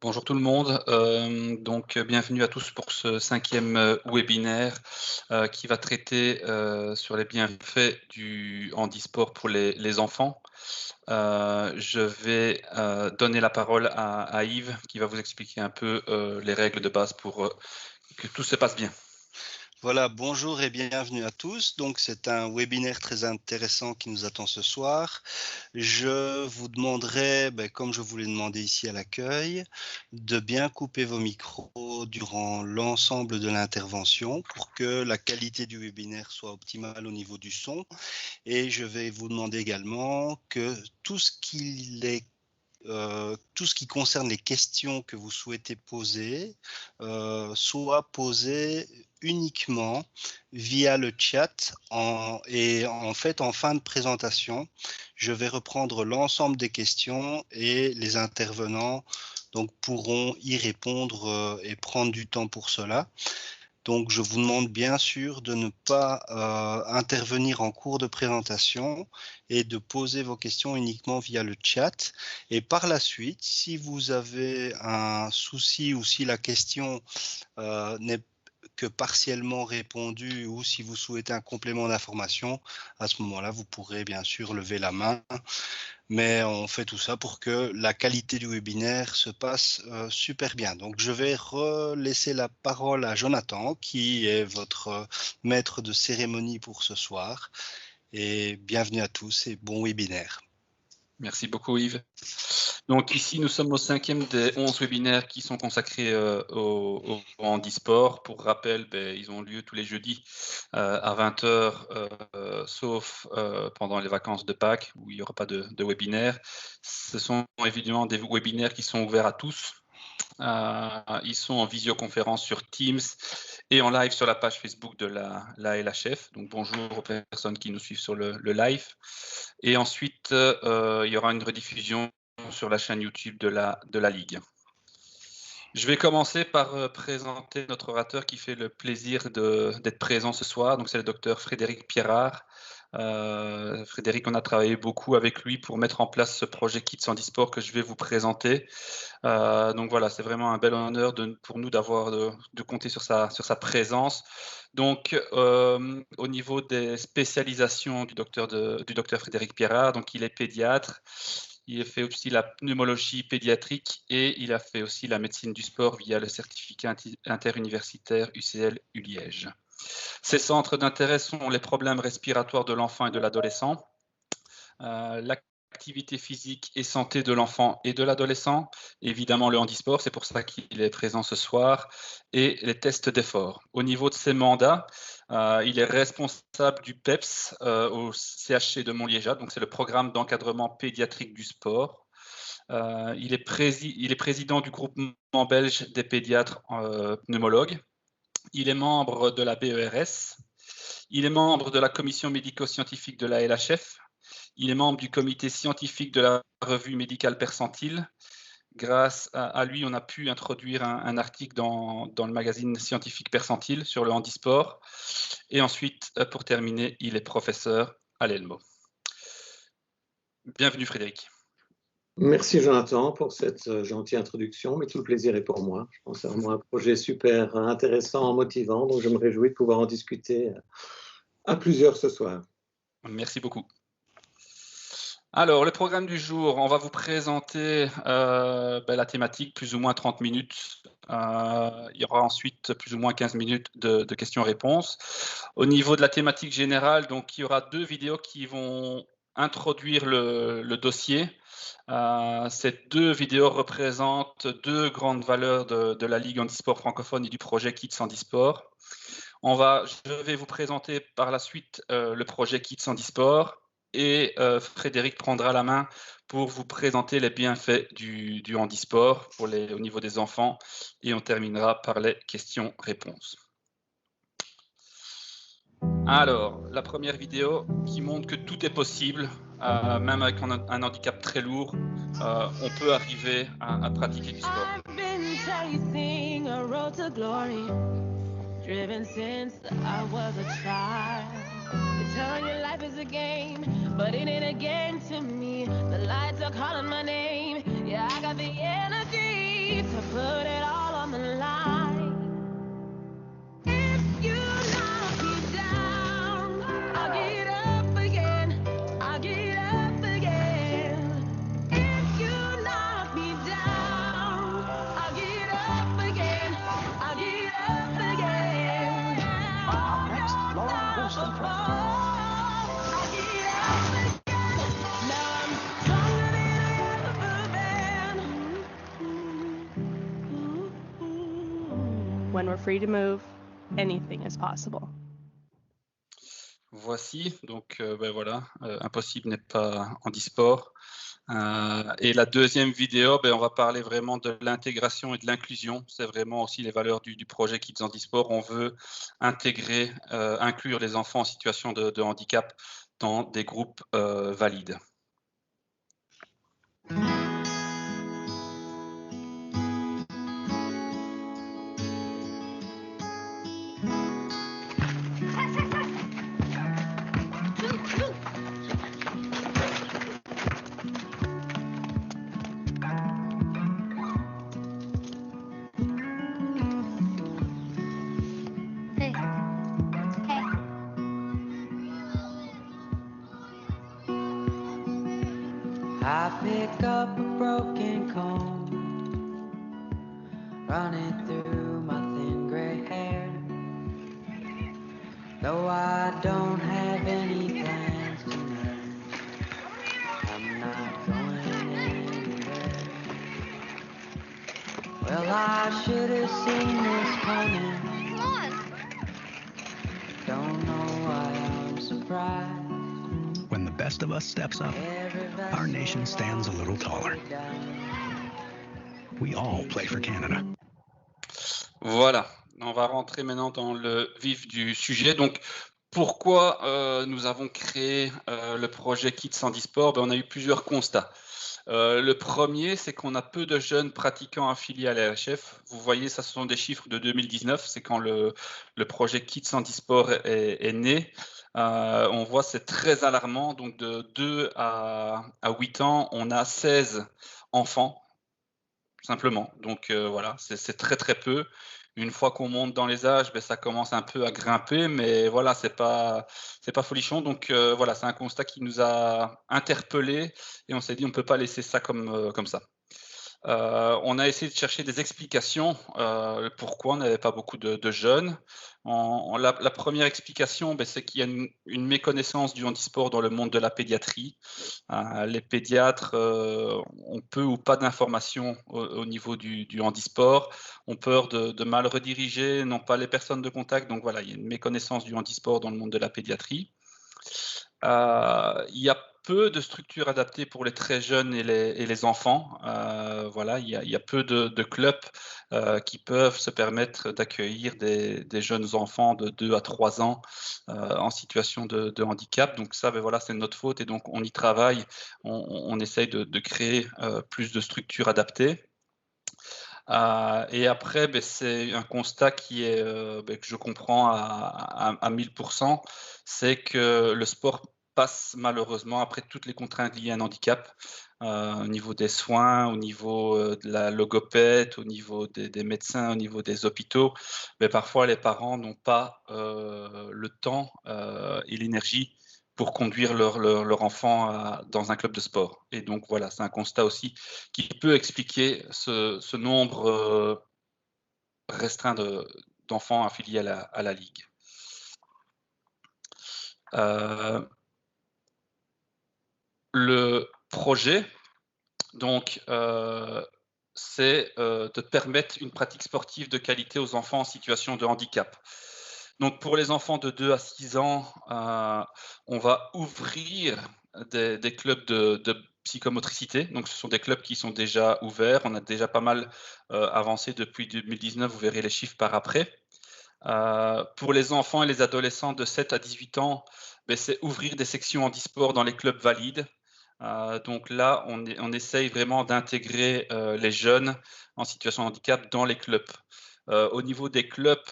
Bonjour tout le monde. Bienvenue à tous pour ce 5e webinaire qui va traiter sur les bienfaits du handisport pour les enfants. Je vais donner la parole à Yves qui va vous expliquer un peu les règles de base pour que tout se passe bien. Voilà, bonjour et bienvenue à tous. Donc, c'est un webinaire très intéressant qui nous attend ce soir. Je vous demanderai, comme je vous l'ai demandé ici à l'accueil, de bien couper vos micros durant l'ensemble de l'intervention pour que la qualité du webinaire soit optimale au niveau du son. Et je vais vous demander également que tout ce qui concerne les questions que vous souhaitez poser soit posé uniquement via le chat et en fait en fin de présentation je vais reprendre l'ensemble des questions et les intervenants donc pourront y répondre et prendre du temps pour cela. Donc, je vous demande bien sûr de ne pas intervenir en cours de présentation et de poser vos questions uniquement via le chat. Et par la suite, si vous avez un souci ou si la question n'est que partiellement répondue ou si vous souhaitez un complément d'information, à ce moment-là, vous pourrez bien sûr lever la main. Mais on fait tout ça pour que la qualité du webinaire se passe super bien. Donc, je vais laisser la parole à Jonathan, qui est votre maître de cérémonie pour ce soir. Et bienvenue à tous et bon webinaire. Merci beaucoup Yves. Donc ici, nous sommes au 5e des 11 webinaires qui sont consacrés au handisport. Pour rappel, ils ont lieu tous les jeudis à 20h, sauf pendant les vacances de Pâques, où il n'y aura pas de webinaire. Ce sont évidemment des webinaires qui sont ouverts à tous. Ils sont en visioconférence sur Teams et en live sur la page Facebook de la LHF. Donc bonjour aux personnes qui nous suivent sur le live. Et ensuite, il y aura une rediffusion sur la chaîne YouTube de la Ligue. Je vais commencer par présenter notre orateur qui fait le plaisir d'être présent ce soir. Donc c'est le docteur Frédéric Pierrard. Frédéric, on a travaillé beaucoup avec lui pour mettre en place ce projet Kids Handisport que je vais vous présenter. Donc voilà, c'est vraiment un bel honneur pour nous de compter sur sa présence. Donc au niveau des spécialisations du docteur Frédéric Pierrard, donc il est pédiatre. Il a fait aussi la pneumologie pédiatrique et il a fait aussi la médecine du sport via le certificat interuniversitaire UCL-ULiège. Ses centres d'intérêt sont les problèmes respiratoires de l'enfant et de l'adolescent, l'activité physique et santé de l'enfant et de l'adolescent, évidemment le handisport, c'est pour ça qu'il est présent ce soir, et les tests d'effort. Au niveau de ses mandats, il est responsable du PEPS au CHC de Montliégeat, donc c'est le programme d'encadrement pédiatrique du sport. Il est président du groupement belge des pédiatres pneumologues. Il est membre de la BERS. Il est membre de la commission médico-scientifique de la LHF. Il est membre du comité scientifique de la revue médicale Percentile. Grâce à lui, on a pu introduire un article dans le magazine scientifique Percentile sur le handisport. Et ensuite, pour terminer, il est professeur à l'ELMO. Bienvenue Frédéric. Merci Jonathan pour cette gentille introduction, mais tout le plaisir est pour moi. Je pense que c'est vraiment un projet super intéressant, motivant, donc je me réjouis de pouvoir en discuter à plusieurs ce soir. Merci beaucoup. Alors, le programme du jour, on va vous présenter la thématique, plus ou moins 30 minutes. Il y aura ensuite plus ou moins 15 minutes de questions-réponses. Au niveau de la thématique générale, donc, il y aura 2 vidéos qui vont introduire le dossier. Ces 2 vidéos représentent 2 grandes valeurs de la Ligue handisport francophone et du projet Kids Handisport. Je vais vous présenter par la suite le projet Kids Handisport et Frédéric prendra la main pour vous présenter les bienfaits du handisport au niveau des enfants et on terminera par les questions-réponses. Alors, la première vidéo qui montre que tout est possible, même avec un handicap très lourd, on peut arriver à pratiquer du sport. Driven since I was a child. You're telling your life is a game, but it ain't a game to me. The lights are calling my name. Yeah, I got the energy to put it all on the line. If you knock me down, I'll get up again. I'll get up again. If you knock me down, I'll get up again. I'll get up again. Up next, Lauren Wollstonecraft. I'll get up again. Now I'm stronger than I ever been. When we're free to move, anything is possible. Voici, donc ben voilà, Impossible n'est pas handisport. Et la deuxième vidéo, ben, on va parler vraiment de l'intégration et de l'inclusion. C'est vraiment aussi les valeurs du projet Kids Handisport. On veut intégrer, inclure les enfants en situation de handicap dans des groupes valides. Hey. Hey. I pick up a broken comb, run it through my thin gray hair. Though I don't have any plans tonight, I'm not going anywhere. Well, I should have seen this coming. Come on. Don't know why I'm surprised. When the best of us steps up, our nation stands a little taller. We all play for Canada. Voilà, on va rentrer maintenant dans le vif du sujet. Donc, pourquoi nous avons créé le projet Kids Handisport? Ben, on a eu plusieurs constats. Le premier, c'est qu'on a peu de jeunes pratiquants affiliés à la LHF. Vous voyez, ça, ce sont des chiffres de 2019. C'est quand le projet Kids Handisport est né. On voit, c'est très alarmant. Donc, de 2 à 8 ans, on a 16 enfants, simplement. Donc, voilà, c'est très, très peu. Une fois qu'on monte dans les âges, ben, ça commence un peu à grimper, mais voilà, c'est pas folichon. Donc, voilà, c'est un constat qui nous a interpellés et on s'est dit, on ne peut pas laisser ça comme ça. On a essayé de chercher des explications pourquoi on n'avait pas beaucoup de jeunes. La première explication, ben, c'est qu'il y a une méconnaissance du handisport dans le monde de la pédiatrie. Les pédiatres ont peu ou pas d'informations au niveau du handisport, ont peur de mal rediriger, n'ont pas les personnes de contact. Donc voilà, il y a une méconnaissance du handisport dans le monde de la pédiatrie. Il y a peu de structures adaptées pour les très jeunes et les enfants. Voilà, il y a peu de clubs qui peuvent se permettre d'accueillir des jeunes enfants de 2 à 3 ans en situation de handicap. Donc ça, ben voilà, c'est notre faute et donc on y travaille. On essaye de créer plus de structures adaptées. Et après, ben, c'est un constat qui est, ben, que je comprends à 1000%, c'est que le sport passe malheureusement après toutes les contraintes liées à un handicap, au niveau des soins, au niveau de la logopède, au niveau des médecins, au niveau des hôpitaux. Mais parfois, les parents n'ont pas le temps et l'énergie pour conduire leur enfant dans un club de sport. Et donc voilà, c'est un constat aussi qui peut expliquer ce nombre restreint d'enfants affiliés à la Ligue. Le projet, donc, c'est de permettre une pratique sportive de qualité aux enfants en situation de handicap. Donc, pour les enfants de 2 à 6 ans, on va ouvrir des clubs de psychomotricité. Donc, ce sont des clubs qui sont déjà ouverts. On a déjà pas mal avancé depuis 2019. Vous verrez les chiffres par après. Pour les enfants et les adolescents de 7 à 18 ans, ben, c'est ouvrir des sections handisport dans les clubs valides. Donc là, on essaye vraiment d'intégrer les jeunes en situation de handicap dans les clubs. Au niveau des clubs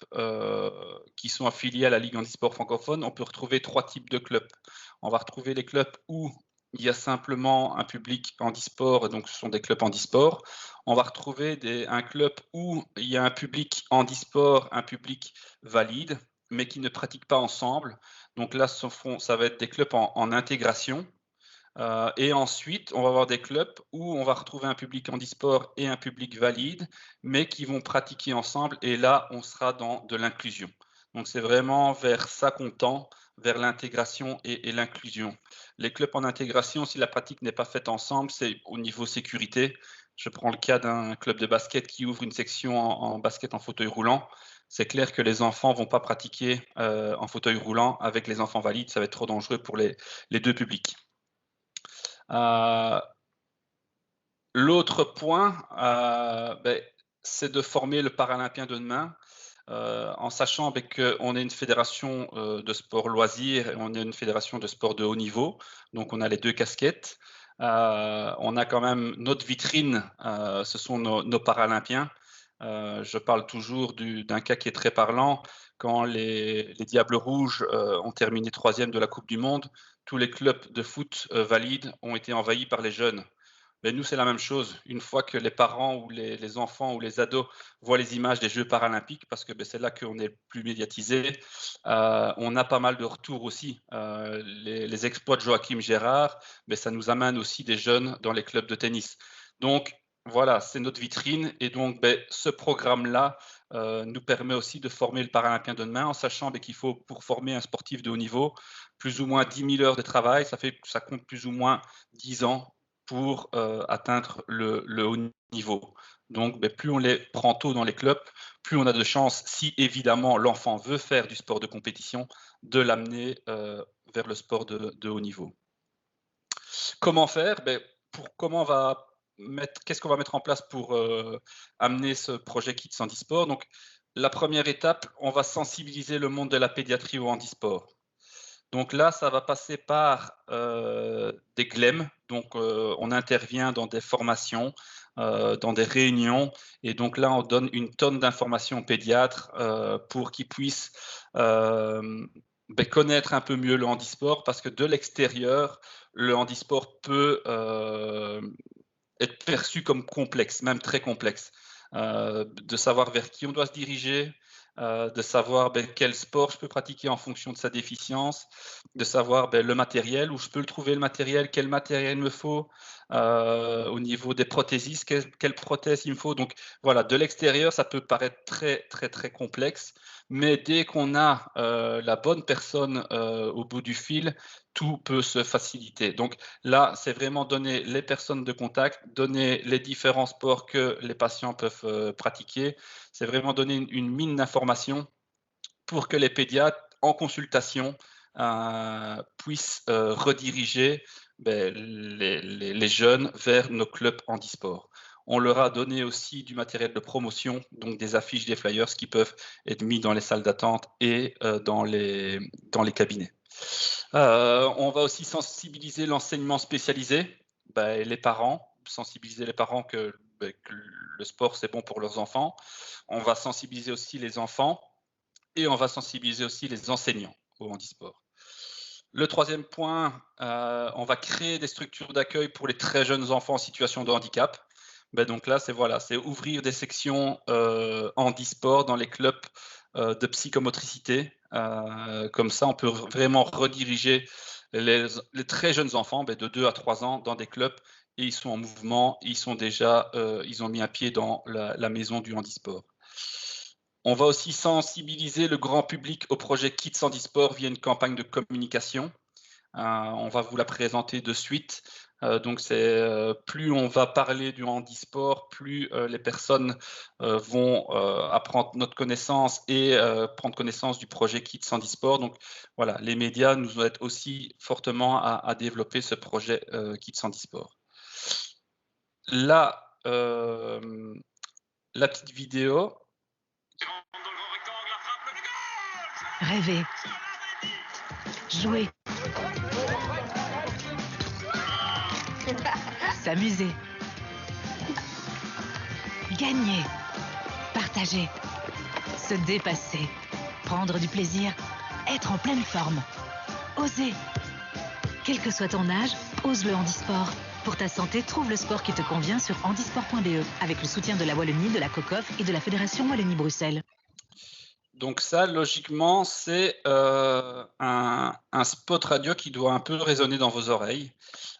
qui sont affiliés à la Ligue handisport francophone, on peut retrouver 3 types de clubs. On va retrouver les clubs où il y a simplement un public handisport, donc ce sont des clubs handisport. On va retrouver un club où il y a un public handisport, un public valide, mais qui ne pratiquent pas ensemble. Donc là, ça va être des clubs en intégration. Et ensuite, on va avoir des clubs où on va retrouver un public handisport et un public valide, mais qui vont pratiquer ensemble. Et là, on sera dans de l'inclusion. Donc c'est vraiment vers ça qu'on tend, vers l'intégration et l'inclusion. Les clubs en intégration, si la pratique n'est pas faite ensemble, c'est au niveau sécurité. Je prends le cas d'un club de basket qui ouvre une section en basket en fauteuil roulant. C'est clair que les enfants ne vont pas pratiquer en fauteuil roulant avec les enfants valides. Ça va être trop dangereux pour les deux publics. L'autre point, c'est de former le Paralympien de demain. En sachant qu'on est une fédération de sport loisirs et on est une fédération de sport de haut niveau, donc on a les deux casquettes. On a quand même notre vitrine, ce sont nos Paralympiens. Je parle toujours d'un cas qui est très parlant. Quand les Diables Rouges ont terminé 3e de la Coupe du Monde, tous les clubs de foot valides ont été envahis par les jeunes. Mais nous, c'est la même chose. Une fois que les parents ou les enfants ou les ados voient les images des Jeux paralympiques, parce que c'est là qu'on est le plus médiatisé, on a pas mal de retours aussi. Les exploits de Joachim Gérard, ça nous amène aussi des jeunes dans les clubs de tennis. Donc, voilà, c'est notre vitrine. Et donc, ce programme-là nous permet aussi de former le Paralympien de demain, en sachant qu'il faut, pour former un sportif de haut niveau, plus ou moins 10 000 heures de travail. Ça compte plus ou moins 10 ans pour atteindre le haut niveau. Donc, plus on les prend tôt dans les clubs, plus on a de chances, si évidemment l'enfant veut faire du sport de compétition, de l'amener vers le sport de haut niveau. Comment faire? Qu'est-ce qu'on va mettre en place pour amener ce projet Kids Handisport? Donc, la première étape, on va sensibiliser le monde de la pédiatrie au handisport. Donc là, ça va passer par des GLEM. Donc, on intervient dans des formations, dans des réunions. Et donc là, on donne une tonne d'informations aux pédiatres pour qu'ils puissent connaître un peu mieux le handisport. Parce que de l'extérieur, le handisport peut être perçu comme complexe, même très complexe. De savoir vers qui on doit se diriger, de savoir quel sport je peux pratiquer en fonction de sa déficience, de savoir le matériel, où je peux le trouver le matériel, quel matériel il me faut, au niveau des prothésistes, quelle prothèse il me faut. Donc voilà, de l'extérieur, ça peut paraître très, très, très complexe, mais dès qu'on a la bonne personne au bout du fil, tout peut se faciliter. Donc là, c'est vraiment donner les personnes de contact, donner les différents sports que les patients peuvent pratiquer. C'est vraiment donner une mine d'informations pour que les pédiatres, en consultation, puissent rediriger les jeunes vers nos clubs handisport. On leur a donné aussi du matériel de promotion, donc des affiches, des flyers qui peuvent être mis dans les salles d'attente et dans les cabinets. On va aussi sensibiliser l'enseignement spécialisé, les parents, sensibiliser les parents que le sport c'est bon pour leurs enfants. On va sensibiliser aussi les enfants et on va sensibiliser aussi les enseignants au handisport. Le troisième point, on va créer des structures d'accueil pour les très jeunes enfants en situation de handicap. Donc là, c'est ouvrir des sections handisport dans les clubs de psychomotricité. Comme ça, on peut vraiment rediriger les très jeunes enfants de 2 à 3 ans dans des clubs et ils sont en mouvement, ils ont mis un pied dans la maison du handisport. On va aussi sensibiliser le grand public au projet Kids Handisport via une campagne de communication. On va vous la présenter de suite. Donc, plus on va parler du handisport, plus les personnes vont apprendre notre connaissance et prendre connaissance du projet Kids Handisport. Donc, voilà, les médias nous aident aussi fortement à développer ce projet Kids Handisport. Là, la petite vidéo. Rêver. Jouer. S'amuser. Gagner. Partager. Se dépasser. Prendre du plaisir. Être en pleine forme. Oser. Quel que soit ton âge, ose le handisport. Pour ta santé, trouve le sport qui te convient sur handisport.be avec le soutien de la Wallonie, de la COCOF et de la Fédération Wallonie-Bruxelles. Donc ça, logiquement, c'est un spot radio qui doit un peu résonner dans vos oreilles.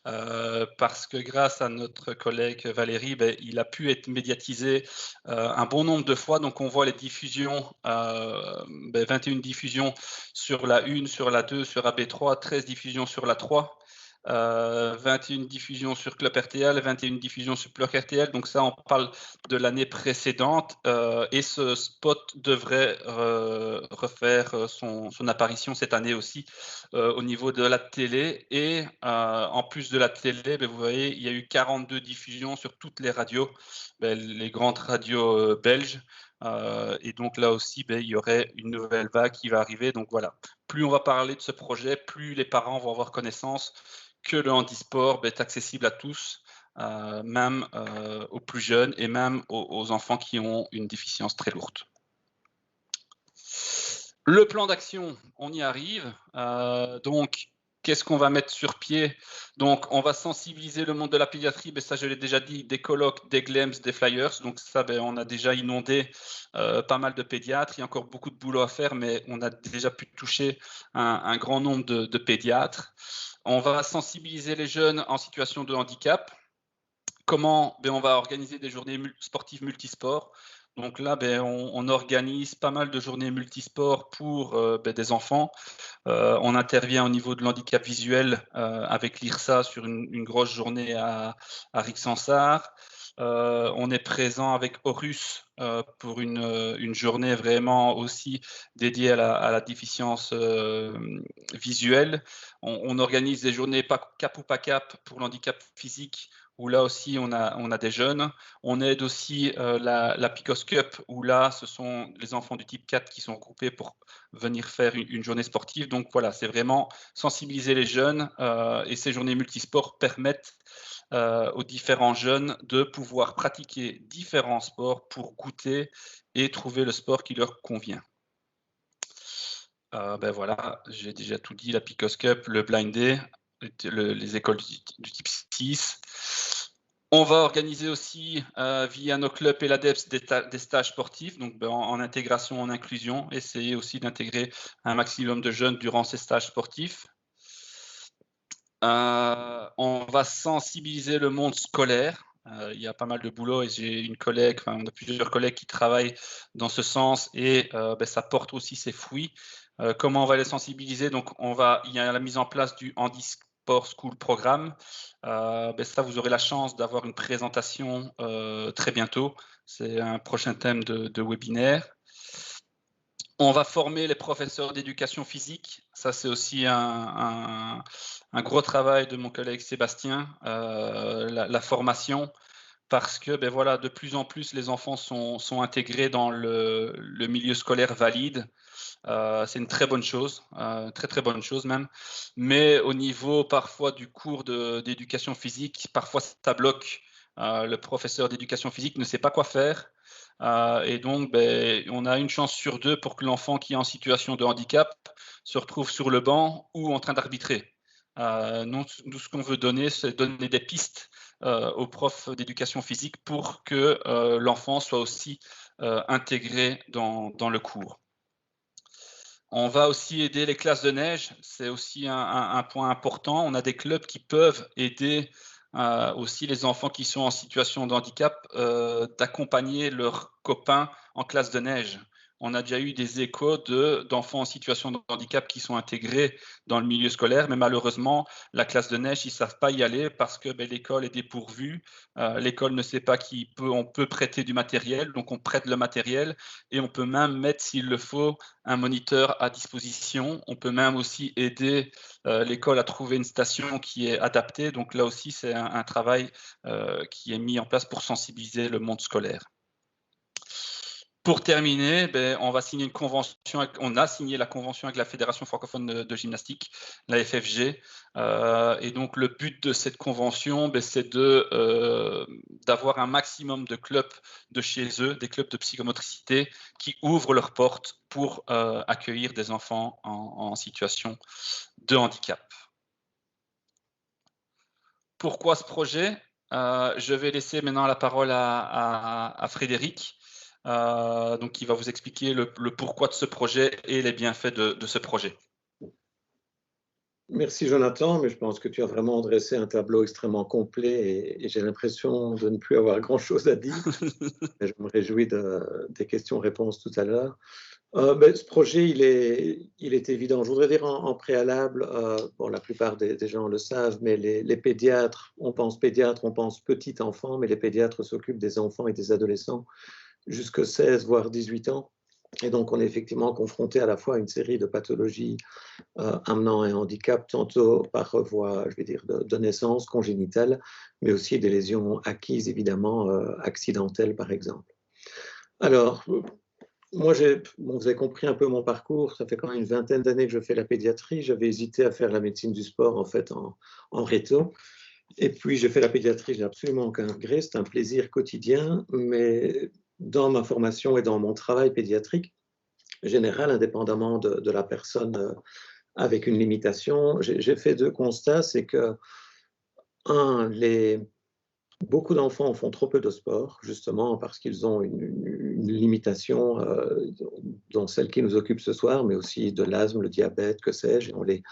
Parce que grâce à notre collègue Valérie, il a pu être médiatisé un bon nombre de fois. Donc on voit les diffusions, 21 diffusions sur la 1, sur la 2, sur AB3, 13 diffusions sur la 3. 21 diffusions sur Club RTL, 21 diffusions sur Plug RTL. Donc ça, on parle de l'année précédente. Et ce spot devrait refaire son apparition cette année aussi au niveau de la télé. Et en plus de la télé, vous voyez, il y a eu 42 diffusions sur toutes les radios, les grandes radios belges. Et donc là aussi, il y aurait une nouvelle vague qui va arriver. Donc voilà, plus on va parler de ce projet, plus les parents vont avoir connaissance que le handisport est accessible à tous, même aux plus jeunes et même aux enfants qui ont une déficience très lourde. Le plan d'action, on y arrive. Donc, qu'est-ce qu'on va mettre sur pied? Donc, on va sensibiliser le monde de la pédiatrie. Ça, je l'ai déjà dit, des colloques, des glems, des flyers. Donc ça, on a déjà inondé pas mal de pédiatres. Il y a encore beaucoup de boulot à faire, mais on a déjà pu toucher un grand nombre de pédiatres. On va sensibiliser les jeunes en situation de handicap. Comment? On va organiser des journées sportives multisports. Donc là, on organise pas mal de journées multisports pour des enfants. On intervient au niveau de l'handicap visuel avec l'IRSA sur une grosse journée à Rixensart. On est présent avec Horus pour une journée vraiment aussi dédiée à la déficience visuelle. On organise des journées cap ou pas cap pour l'handicap physique, où là aussi on a des jeunes. On aide aussi la Picos Cup, où là ce sont les enfants du type 4 qui sont regroupés pour venir faire une journée sportive. Donc voilà, c'est vraiment sensibiliser les jeunes et ces journées multisports permettent aux différents jeunes de pouvoir pratiquer différents sports pour goûter et trouver le sport qui leur convient. Voilà, j'ai déjà tout dit, la Picos Cup, le Blind Day, les écoles du type 6. On va organiser aussi via nos clubs et l'ADEPS des stages sportifs, donc en intégration, en inclusion, essayer aussi d'intégrer un maximum de jeunes durant ces stages sportifs. On va sensibiliser le monde scolaire. Il y a pas mal de boulot et j'ai une collègue, on a plusieurs collègues qui travaillent dans ce sens et ça porte aussi ses fruits. Comment on va les sensibiliser? Donc il y a la mise en place du Handisport School Programme. Ça, vous aurez la chance d'avoir une présentation très bientôt. C'est un prochain thème de webinaire. On va former les professeurs d'éducation physique. Ça, c'est aussi un gros travail de mon collègue Sébastien, la formation, parce que voilà, de plus en plus, les enfants sont intégrés dans le milieu scolaire valide. C'est une très bonne chose, très très bonne chose même. Mais au niveau parfois du cours d'éducation physique, parfois ça bloque. Le professeur d'éducation physique ne sait pas quoi faire. Et donc, on a une chance sur deux pour que l'enfant qui est en situation de handicap se retrouve sur le banc ou en train d'arbitrer. Nous, ce qu'on veut donner, c'est donner des pistes aux profs d'éducation physique pour que l'enfant soit aussi intégré dans le cours. On va aussi aider les classes de neige, c'est aussi un point important. On a des clubs qui peuvent aider aussi les enfants qui sont en situation de handicap d'accompagner leurs copains en classe de neige. On a déjà eu des échos d'enfants en situation de handicap qui sont intégrés dans le milieu scolaire, mais malheureusement, la classe de neige, ils ne savent pas y aller parce que l'école est dépourvue. L'école ne sait pas on peut prêter du matériel, donc on prête le matériel et on peut même mettre, s'il le faut, un moniteur à disposition. On peut même aussi aider l'école à trouver une station qui est adaptée. Donc là aussi, c'est un travail qui est mis en place pour sensibiliser le monde scolaire. Pour terminer, on va signer une convention. On a signé la convention avec la Fédération francophone de gymnastique, la FFG. Et donc le but de cette convention, c'est d'avoir un maximum de clubs de chez eux, des clubs de psychomotricité, qui ouvrent leurs portes pour accueillir des enfants en situation de handicap. pourquoi ce projet? Je vais laisser maintenant la parole à Frédéric, donc qui va vous expliquer le pourquoi de ce projet et les bienfaits de ce projet. Merci Jonathan, mais je pense que tu as vraiment dressé un tableau extrêmement complet et j'ai l'impression de ne plus avoir grand-chose à dire. Je me réjouis des questions-réponses tout à l'heure. Ce projet, il est évident. Je voudrais dire en préalable, bon, la plupart des gens le savent, mais les pédiatres, on pense petit enfant, mais les pédiatres s'occupent des enfants et des adolescents jusqu'à 16 voire 18 ans. Et donc, on est effectivement confronté à la fois à une série de pathologies amenant un handicap, tantôt par voie, je vais dire, de naissance congénitale, mais aussi des lésions acquises, évidemment, accidentelles, par exemple. Alors, moi, vous avez compris un peu mon parcours. Ça fait quand même une vingtaine d'années que je fais la pédiatrie. J'avais hésité à faire la médecine du sport, en fait, en réto. Et puis, j'ai fait la pédiatrie, j'ai absolument aucun regret. C'est un plaisir quotidien, mais dans ma formation et dans mon travail pédiatrique général, indépendamment de la personne avec une limitation, j'ai fait deux constats. C'est que, beaucoup d'enfants font trop peu de sport, justement parce qu'ils ont une limitation, dont celle qui nous occupe ce soir, mais aussi de l'asthme, le diabète, que sais-je, et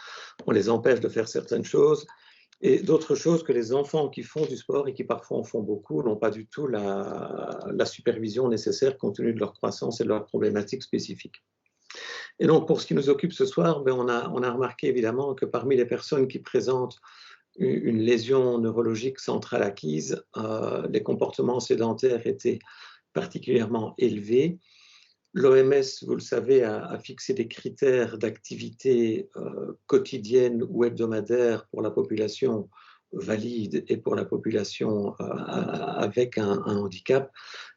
on les empêche de faire certaines choses. Et d'autres choses que les enfants qui font du sport et qui parfois en font beaucoup n'ont pas du tout la supervision nécessaire compte tenu de leur croissance et de leurs problématiques spécifiques. Et donc, pour ce qui nous occupe ce soir, on a remarqué évidemment que parmi les personnes qui présentent une lésion neurologique centrale acquise, les comportements sédentaires étaient particulièrement élevés. L'OMS, vous le savez, a fixé des critères d'activité quotidienne ou hebdomadaire pour la population valide et pour la population avec un handicap.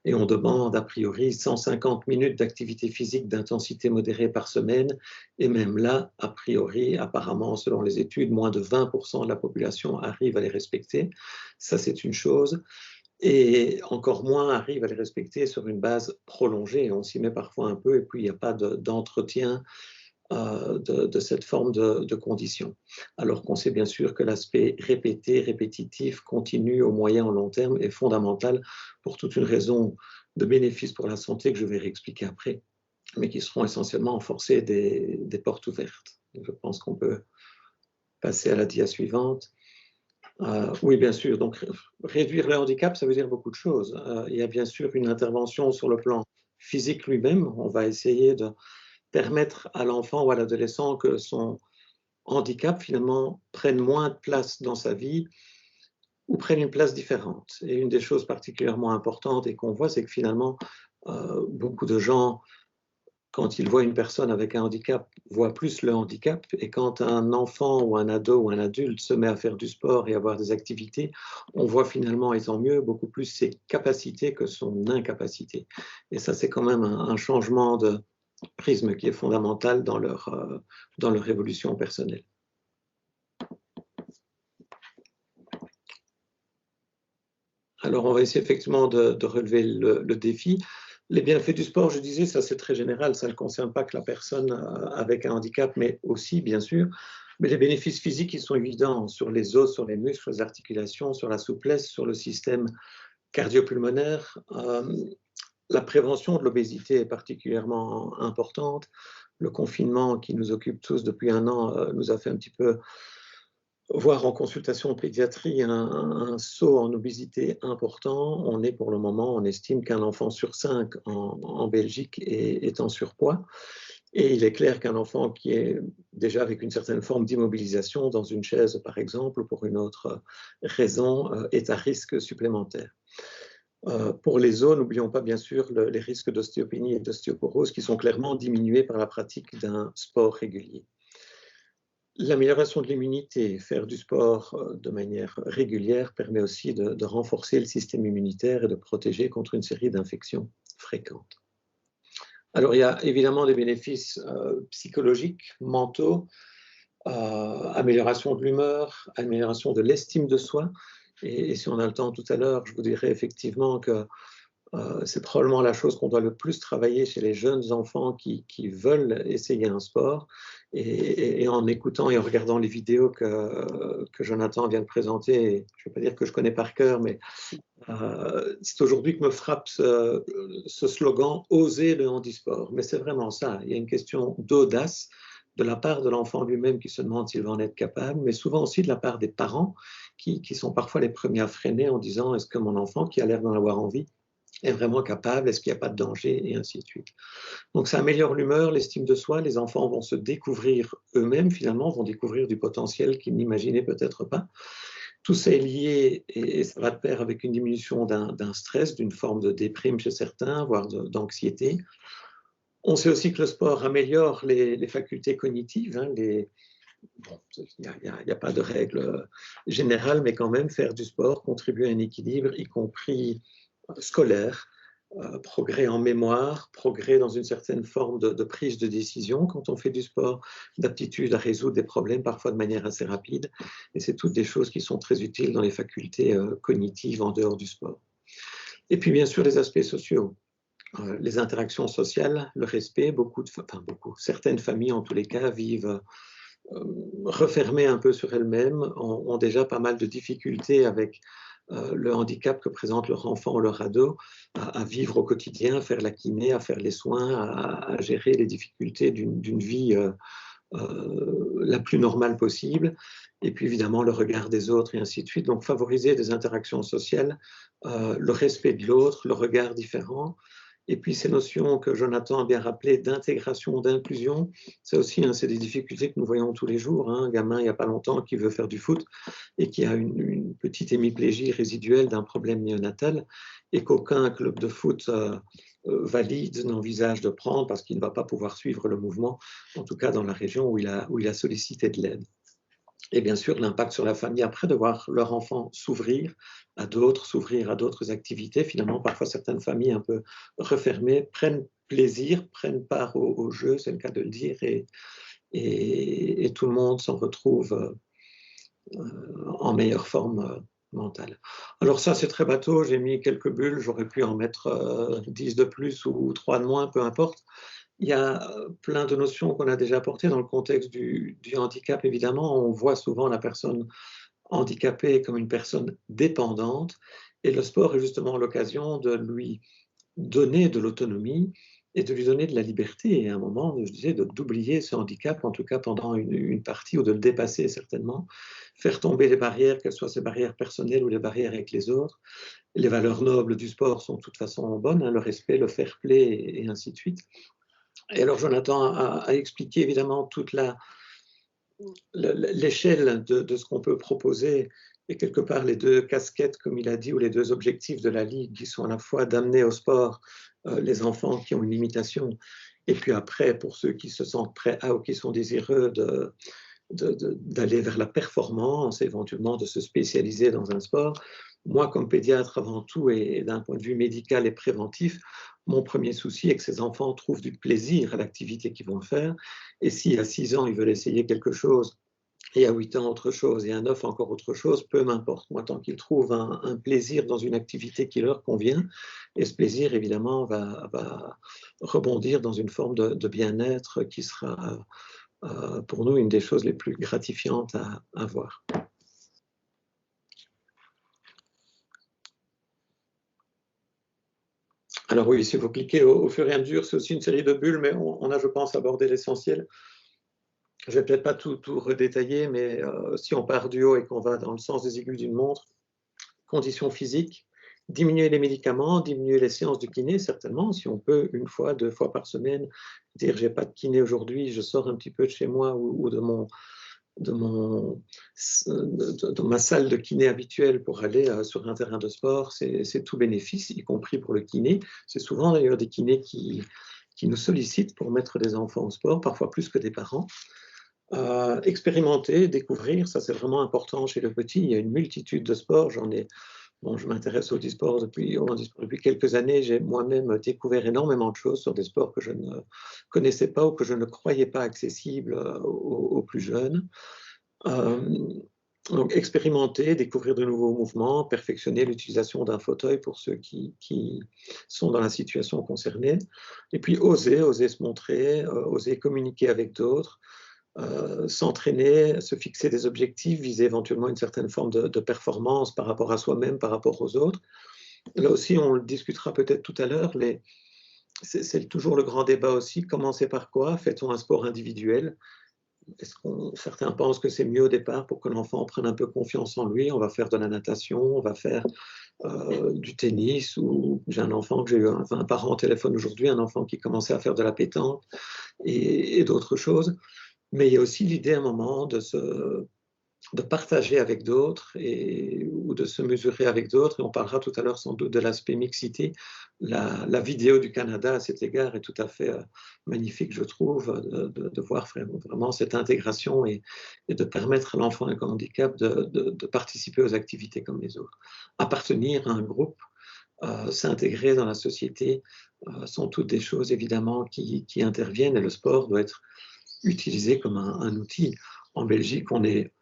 Et on demande a priori 150 minutes d'activité physique d'intensité modérée par semaine. Et même là, a priori, apparemment, selon les études, moins de 20% de la population arrive à les respecter. Ça, c'est une chose. Et encore moins arrive à les respecter sur une base prolongée. On s'y met parfois un peu et puis il n'y a pas d'entretien de cette forme de condition. Alors qu'on sait bien sûr que l'aspect répété, répétitif, continu au moyen et au long terme est fondamental pour toute une raison de bénéfice pour la santé que je vais réexpliquer après, mais qui seront essentiellement renforcées des portes ouvertes. Je pense qu'on peut passer à la dia suivante. Oui, bien sûr. Donc, réduire le handicap, ça veut dire beaucoup de choses. Il y a bien sûr une intervention sur le plan physique lui-même. On va essayer de permettre à l'enfant ou à l'adolescent que son handicap, finalement, prenne moins de place dans sa vie ou prenne une place différente. Et une des choses particulièrement importantes et qu'on voit, c'est que finalement, beaucoup de gens, quand ils voient une personne avec un handicap, voient plus le handicap. Et quand un enfant ou un ado ou un adulte se met à faire du sport et à avoir des activités, on voit finalement, et tant mieux, beaucoup plus ses capacités que son incapacité. Et ça, c'est quand même un changement de prisme qui est fondamental dans leur évolution personnelle. Alors, on va essayer effectivement de relever le défi. Les bienfaits du sport, je disais, ça c'est très général, ça ne concerne pas que la personne avec un handicap, mais aussi, bien sûr. Mais les bénéfices physiques, ils sont évidents sur les os, sur les muscles, sur les articulations, sur la souplesse, sur le système cardio-pulmonaire. La prévention de l'obésité est particulièrement importante. Le confinement qui nous occupe tous depuis un an nous a fait un petit peu voir en consultation en pédiatrie un saut en obésité important. On est pour le moment, on estime qu'un enfant sur 5 en Belgique est en surpoids. Et il est clair qu'un enfant qui est déjà avec une certaine forme d'immobilisation dans une chaise, par exemple, ou pour une autre raison, est à risque supplémentaire. Pour les os, n'oublions pas bien sûr les risques d'ostéopénie et d'ostéoporose qui sont clairement diminués par la pratique d'un sport régulier. L'amélioration de l'immunité, faire du sport de manière régulière permet aussi de renforcer le système immunitaire et de protéger contre une série d'infections fréquentes. Alors, il y a évidemment des bénéfices psychologiques, mentaux, amélioration de l'humeur, amélioration de l'estime de soi. Et si on a le temps tout à l'heure, je vous dirais effectivement que C'est probablement la chose qu'on doit le plus travailler chez les jeunes enfants qui veulent essayer un sport. Et en écoutant et en regardant les vidéos que Jonathan vient de présenter, je ne vais pas dire que je connais par cœur, mais c'est aujourd'hui que me frappe ce slogan « Oser le handisport ». Mais c'est vraiment ça, il y a une question d'audace de la part de l'enfant lui-même qui se demande s'il va en être capable, mais souvent aussi de la part des parents qui sont parfois les premiers à freiner en disant « Est-ce que mon enfant, qui a l'air d'en avoir envie, est vraiment capable, est-ce qu'il n'y a pas de danger ?» et ainsi de suite. Donc ça améliore l'humeur, l'estime de soi, les enfants vont se découvrir eux-mêmes, finalement, vont découvrir du potentiel qu'ils n'imaginaient peut-être pas. Tout ça est lié et ça va de pair avec une diminution d'un stress, d'une forme de déprime chez certains, voire d'anxiété. On sait aussi que le sport améliore les facultés cognitives. Hein, bon, il n'y a pas de règle générale, mais quand même, faire du sport contribue à un équilibre, y compris scolaire, progrès en mémoire, progrès dans une certaine forme de prise de décision quand on fait du sport, d'aptitude à résoudre des problèmes parfois de manière assez rapide. Et c'est toutes des choses qui sont très utiles dans les facultés cognitives en dehors du sport. Et puis bien sûr les aspects sociaux. Les interactions sociales, le respect, certaines familles en tous les cas vivent refermées un peu sur elles-mêmes, ont déjà pas mal de difficultés avec le handicap que présente leur enfant ou leur ado à vivre au quotidien, à faire la kiné, à faire les soins, à gérer les difficultés d'une vie la plus normale possible. Et puis évidemment le regard des autres et ainsi de suite. Donc favoriser des interactions sociales, le respect de l'autre, le regard différent. Et puis ces notions que Jonathan a bien rappelées d'intégration, d'inclusion, c'est aussi c'est des difficultés que nous voyons tous les jours. Un gamin il n'y a pas longtemps qui veut faire du foot et qui a une petite hémiplégie résiduelle d'un problème néonatal et qu'aucun club de foot valide n'envisage de prendre parce qu'il ne va pas pouvoir suivre le mouvement, en tout cas dans la région où il a sollicité de l'aide. Et bien sûr, l'impact sur la famille après de voir leur enfant s'ouvrir à d'autres activités. Finalement, parfois, certaines familles un peu refermées prennent plaisir, prennent part au jeu, c'est le cas de le dire, et tout le monde s'en retrouve en meilleure forme mentale. Alors ça, c'est très bateau, j'ai mis quelques bulles, j'aurais pu en mettre 10 de plus ou 3 de moins, peu importe. Il y a plein de notions qu'on a déjà apportées dans le contexte du handicap, évidemment. On voit souvent la personne handicapée comme une personne dépendante et le sport est justement l'occasion de lui donner de l'autonomie et de lui donner de la liberté. Et à un moment, je disais, d'oublier ce handicap, en tout cas pendant une partie, ou de le dépasser certainement, faire tomber les barrières, qu'elles soient ces barrières personnelles ou les barrières avec les autres. Les valeurs nobles du sport sont de toute façon bonnes, hein, le respect, le fair play et ainsi de suite. Et alors Jonathan a expliqué évidemment toute l'échelle de ce qu'on peut proposer et quelque part les deux casquettes, comme il a dit, ou les deux objectifs de la Ligue qui sont à la fois d'amener au sport les enfants qui ont une limitation et puis après pour ceux qui se sentent prêts ou qui sont désireux d'aller vers la performance, éventuellement de se spécialiser dans un sport. Moi, comme pédiatre avant tout et d'un point de vue médical et préventif, mon premier souci est que ces enfants trouvent du plaisir à l'activité qu'ils vont faire. Et si à 6 ans, ils veulent essayer quelque chose, et à 8 ans, autre chose, et à 9 encore autre chose, peu m'importe. Moi, tant qu'ils trouvent un plaisir dans une activité qui leur convient, et ce plaisir, évidemment, va rebondir dans une forme de bien-être qui sera pour nous une des choses les plus gratifiantes à voir. Alors oui, si vous cliquez au fur et à mesure, c'est aussi une série de bulles, mais on a, je pense, abordé l'essentiel. Je ne vais peut-être pas tout redétailler, mais si on part du haut et qu'on va dans le sens des aiguilles d'une montre, conditions physiques, diminuer les médicaments, diminuer les séances de kiné, certainement, si on peut, 1 fois, 2 fois par semaine, dire j'ai pas de kiné aujourd'hui, je sors un petit peu de chez moi ou de ma salle de kiné habituelle pour aller sur un terrain de sport, c'est tout bénéfice, y compris pour le kiné. C'est souvent d'ailleurs des kinés qui nous sollicitent pour mettre des enfants au sport, parfois plus que des parents. Expérimenter, découvrir, ça c'est vraiment important chez le petit. Il y a une multitude de sports, je m'intéresse au e-sport depuis quelques années. J'ai moi-même découvert énormément de choses sur des sports que je ne connaissais pas ou que je ne croyais pas accessibles aux plus jeunes. Donc, expérimenter, découvrir de nouveaux mouvements, perfectionner l'utilisation d'un fauteuil pour ceux qui sont dans la situation concernée. Et puis, oser se montrer, oser communiquer avec d'autres, s'entraîner, se fixer des objectifs, viser éventuellement une certaine forme de performance par rapport à soi-même, par rapport aux autres. Là aussi, on le discutera peut-être tout à l'heure, mais c'est toujours le grand débat aussi. Commencer par quoi? Fait-on un sport individuel? Certains pensent que c'est mieux au départ pour que l'enfant prenne un peu confiance en lui. On va faire de la natation, on va faire du tennis. Ou j'ai un enfant que j'ai eu, un parent au téléphone aujourd'hui, un enfant qui commençait à faire de la pétanque et d'autres choses. Mais il y a aussi l'idée à un moment de partager avec d'autres ou de se mesurer avec d'autres. Et on parlera tout à l'heure sans doute de l'aspect mixité. La vidéo du Canada à cet égard est tout à fait magnifique, je trouve, de voir vraiment cette intégration et de permettre à l'enfant avec un handicap de participer aux activités comme les autres. Appartenir à un groupe, s'intégrer dans la société, sont toutes des choses évidemment qui interviennent, et le sport doit être utilisé comme un outil. En Belgique, on est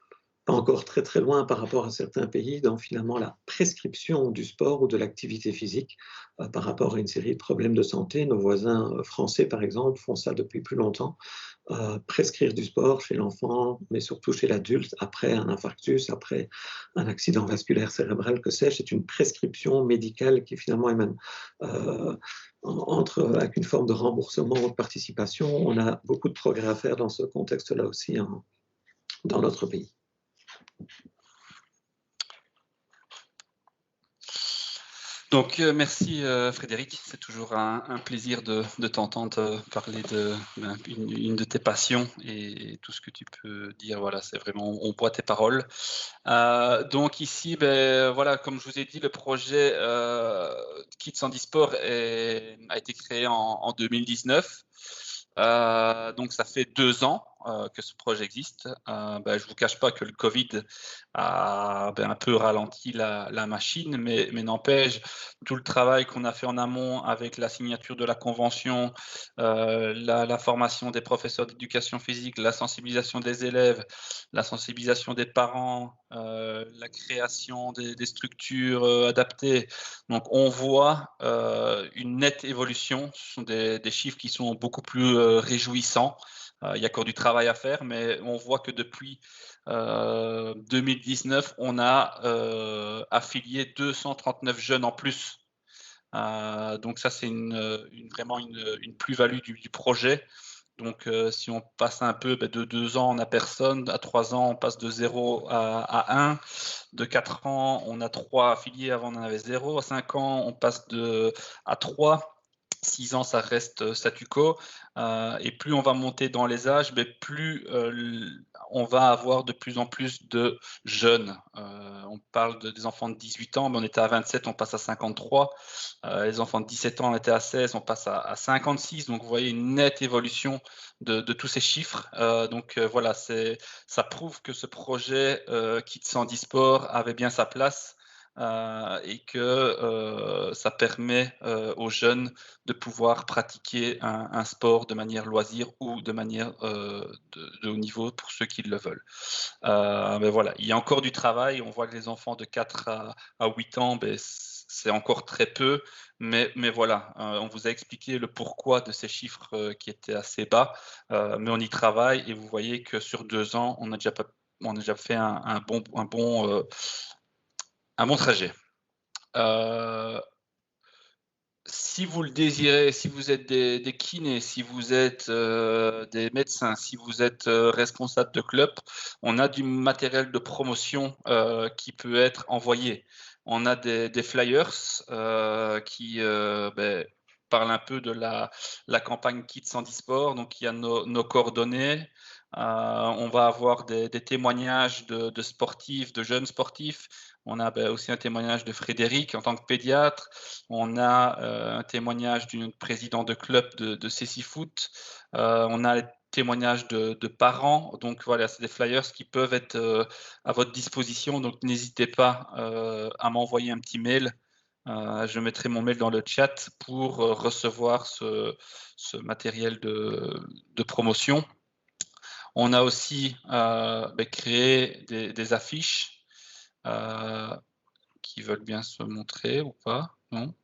pas encore très très loin par rapport à certains pays dans finalement la prescription du sport ou de l'activité physique par rapport à une série de problèmes de santé. Nos voisins français, par exemple, font ça depuis plus longtemps. Prescrire du sport chez l'enfant, mais surtout chez l'adulte, après un infarctus, après un accident vasculaire cérébral, que sais-je, c'est une prescription médicale qui finalement est même avec une forme de remboursement ou de participation. On a beaucoup de progrès à faire dans ce contexte-là aussi dans notre pays. Donc, merci Frédéric, c'est toujours un plaisir de t'entendre parler d'une de tes passions et tout ce que tu peux dire. Voilà, c'est vraiment, on boit tes paroles. Donc ici, voilà, comme je vous ai dit, le projet Kids Handisport a été créé en 2019. Donc ça fait 2 ans que ce projet existe. Je vous cache pas que le Covid a un peu ralenti la machine, mais n'empêche, tout le travail qu'on a fait en amont avec la signature de la convention, la formation des professeurs d'éducation physique, la sensibilisation des élèves, la sensibilisation des parents, la création des structures adaptées. Donc on voit une nette évolution. Ce sont des chiffres qui sont beaucoup plus réjouissants. Il y a encore du travail à faire, mais on voit que depuis 2019, on a affilié 239 jeunes en plus. Donc ça, c'est vraiment une plus-value du projet. Donc si on passe un peu de 2 ans, on n'a personne. À 3 ans, on passe de 0 à 1. De 4 ans, on a 3 affiliés, avant on en avait 0. À 5 ans, on passe à 3. 6 ans, ça reste statu quo. Et plus on va monter dans les âges, plus on va avoir de plus en plus de jeunes. On parle des enfants de 18 ans, mais on était à 27, on passe à 53. Les enfants de 17 ans, on était à 16, on passe à 56. Donc vous voyez une nette évolution de tous ces chiffres. Voilà, ça prouve que ce projet Kids Handisport avait bien sa place. Et que ça permet aux jeunes de pouvoir pratiquer un sport de manière loisir ou de manière de haut niveau pour ceux qui le veulent. Mais voilà, il y a encore du travail. On voit que les enfants de 4 à 8 ans, c'est encore très peu. Mais voilà, on vous a expliqué le pourquoi de ces chiffres qui étaient assez bas. Mais on y travaille et vous voyez que sur 2 ans, on a déjà fait un bon trajet. Si vous le désirez, si vous êtes des kinés, si vous êtes des médecins, si vous êtes responsable de club, on a du matériel de promotion qui peut être envoyé. On a des flyers qui parlent un peu de la campagne Kids Handisport. Donc il y a nos coordonnées. On va avoir des témoignages de sportifs, de jeunes sportifs. On a aussi un témoignage de Frédéric en tant que pédiatre. On a un témoignage d'une présidente de club de Cécifoot. On a un témoignage de parents. Donc voilà, c'est des flyers qui peuvent être à votre disposition. Donc n'hésitez pas à m'envoyer un petit mail. Je mettrai mon mail dans le chat pour recevoir ce matériel de promotion. On a aussi créé des affiches qui veulent bien se montrer ou pas. Non,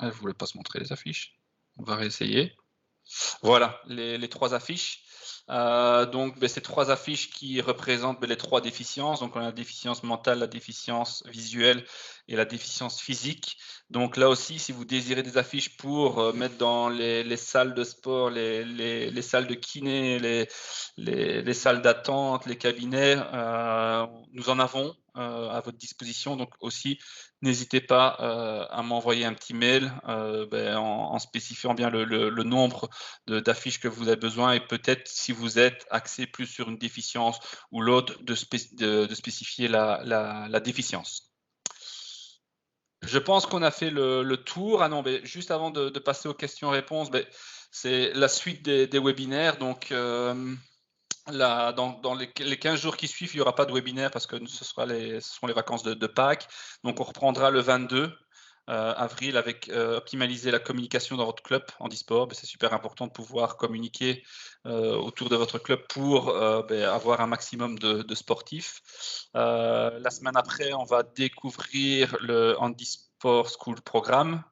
elles ne voulaient pas se montrer les affiches. On va réessayer. Voilà, les 3 affiches. Donc, ces 3 affiches qui représentent les 3 déficiences. Donc, on a la déficience mentale, la déficience visuelle et la déficience physique. Donc, là aussi, si vous désirez des affiches pour mettre dans les salles de sport, les salles de kiné, les salles d'attente, les cabinets, nous en avons à votre disposition. Donc, aussi, n'hésitez pas à m'envoyer un petit mail en spécifiant bien le nombre d'affiches que vous avez besoin et peut-être si vous êtes axé plus sur une déficience ou l'autre de spécifier la déficience. Je pense qu'on a fait le tour. Ah non, juste avant de passer aux questions-réponses, c'est la suite des webinaires. Donc, dans les 15 jours qui suivent, il n'y aura pas de webinaire parce que ce seront les vacances de Pâques. Donc, on reprendra le 22 avril avec optimaliser la communication dans votre club handisport. C'est super important de pouvoir communiquer autour de votre club pour avoir un maximum de sportifs. La semaine après, on va découvrir le Handisport School Programme.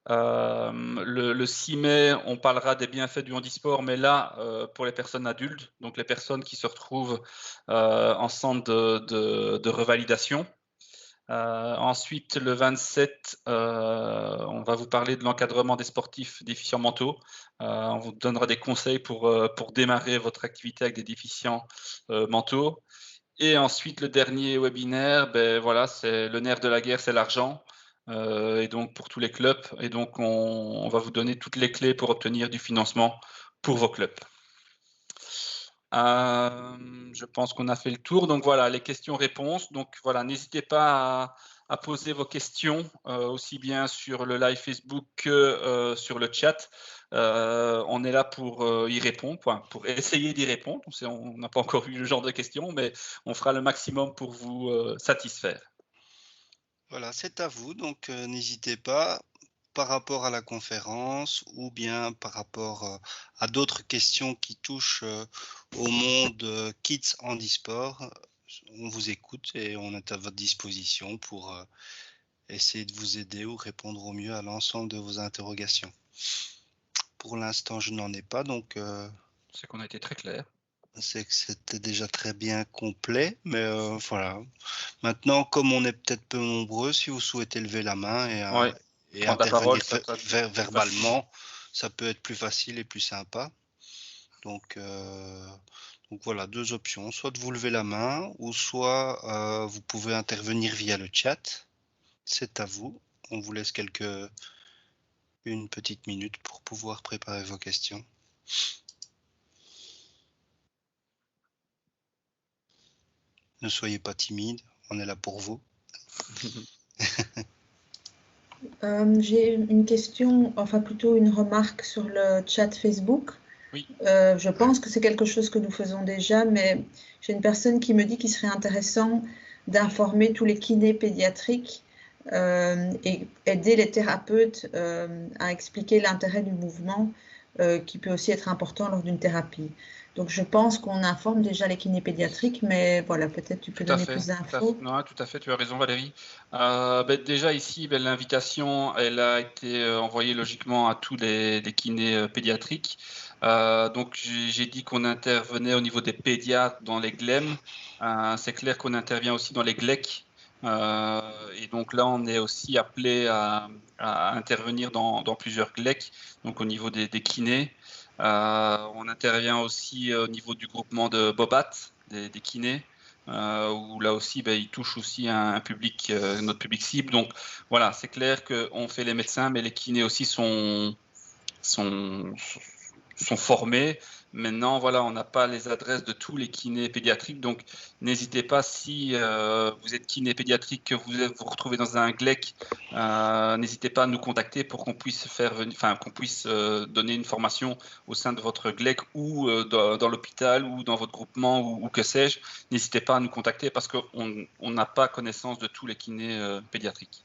Le 6 mai, on parlera des bienfaits du handisport, mais là, pour les personnes adultes, donc les personnes qui se retrouvent en centre de revalidation. Ensuite, le 27, on va vous parler de l'encadrement des sportifs déficients mentaux. On vous donnera des conseils pour démarrer votre activité avec des déficients mentaux. Et ensuite, le dernier webinaire, voilà, c'est le nerf de la guerre, c'est l'argent. Et donc pour tous les clubs. Et donc on va vous donner toutes les clés pour obtenir du financement pour vos clubs. Je pense qu'on a fait le tour. Donc voilà, les questions-réponses. Donc voilà, n'hésitez pas à poser vos questions aussi bien sur le live Facebook que sur le chat. On est là pour y répondre, pour essayer d'y répondre. On n'a pas encore eu le genre de questions, mais on fera le maximum pour vous satisfaire. Voilà, c'est à vous, donc n'hésitez pas par rapport à la conférence ou bien par rapport à d'autres questions qui touchent au monde Kids Handisport. On vous écoute et on est à votre disposition pour essayer de vous aider ou répondre au mieux à l'ensemble de vos interrogations. Pour l'instant, je n'en ai pas, donc c'est qu'on a été très clair. C'est que c'était déjà très bien complet, mais voilà. Maintenant, comme on est peut-être peu nombreux, si vous souhaitez lever la main et intervenir verbalement, ça peut être plus facile et plus sympa. Donc voilà, 2 options. Soit de vous lever la main, ou soit vous pouvez intervenir via le chat. C'est à vous. On vous laisse une petite minute pour pouvoir préparer vos questions. Ne soyez pas timide, on est là pour vous. J'ai une question, enfin plutôt une remarque sur le chat Facebook. Oui. Je pense que c'est quelque chose que nous faisons déjà, mais j'ai une personne qui me dit qu'il serait intéressant d'informer tous les kinés pédiatriques et aider les thérapeutes à expliquer l'intérêt du mouvement qui peut aussi être important lors d'une thérapie. Donc, je pense qu'on informe déjà les kinés pédiatriques, mais voilà, peut-être tu peux donner plus d'infos. Non, tout à fait, tu as raison Valérie. Déjà ici, l'invitation, elle a été envoyée logiquement à tous les kinés pédiatriques. Donc, j'ai dit qu'on intervenait au niveau des pédiatres dans les GLEM. C'est clair qu'on intervient aussi dans les GLEC. Et donc là, on est aussi appelé à intervenir dans plusieurs GLEC, donc au niveau des kinés. On intervient aussi au niveau du groupement de Bobat, des kinés, où là aussi, ils touchent aussi un public, notre public cible. Donc voilà, c'est clair qu'on fait les médecins, mais les kinés aussi sont formés. Maintenant, voilà, on n'a pas les adresses de tous les kinés pédiatriques, donc n'hésitez pas si vous êtes kiné pédiatrique, que vous vous retrouvez dans un GLEC, n'hésitez pas à nous contacter pour qu'on puisse qu'on puisse donner une formation au sein de votre GLEC ou dans l'hôpital ou dans votre groupement ou que sais-je. N'hésitez pas à nous contacter parce qu'on n'a pas connaissance de tous les kinés pédiatriques.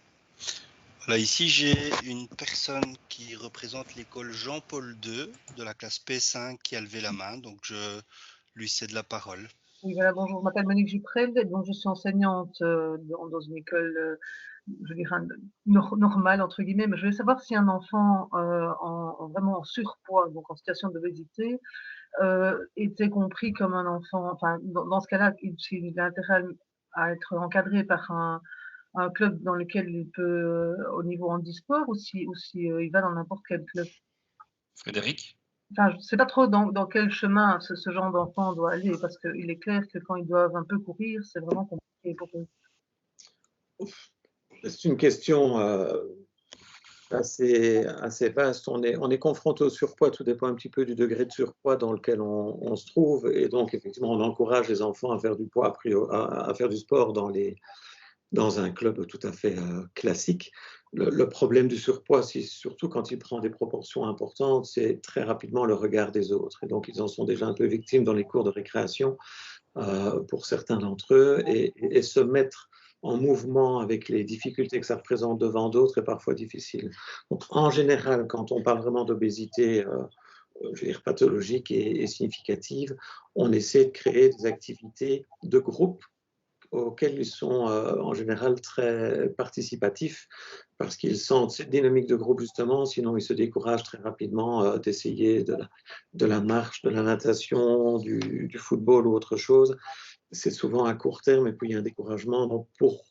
Voilà, ici j'ai une personne qui représente l'école Jean-Paul II de la classe P5 qui a levé la main, donc je lui cède la parole. Oui, voilà, bonjour, je m'appelle Monique Juprel, donc je suis enseignante dans une école, je dirais, normale, entre guillemets, mais je voulais savoir si un enfant vraiment en surpoids, donc en situation d'obésité, était compris comme un enfant, enfin, dans ce cas-là, il a intérêt à être encadré par un club dans lequel il peut, au niveau handisport, ou si il va dans n'importe quel club. Frédéric? Enfin, je ne sais pas trop dans quel chemin ce genre d'enfant doit aller, parce qu'il est clair que quand ils doivent un peu courir, c'est vraiment compliqué pour eux. C'est une question assez vaste. On est confronté au surpoids, tout dépend un petit peu du degré de surpoids dans lequel on se trouve. Et donc, effectivement, on encourage les enfants à faire du poids, à faire du sport dans un club tout à fait classique. Le problème du surpoids, c'est surtout quand il prend des proportions importantes, c'est très rapidement le regard des autres. Et donc, ils en sont déjà un peu victimes dans les cours de récréation pour certains d'entre eux. Et se mettre en mouvement avec les difficultés que ça représente devant d'autres est parfois difficile. Donc, en général, quand on parle vraiment d'obésité, je veux dire pathologique et significative, on essaie de créer des activités de groupe auxquels ils sont en général très participatifs parce qu'ils sentent cette dynamique de groupe justement, sinon ils se découragent très rapidement d'essayer de la marche, de la natation, du football ou autre chose. C'est souvent à court terme et puis il y a un découragement. Donc pour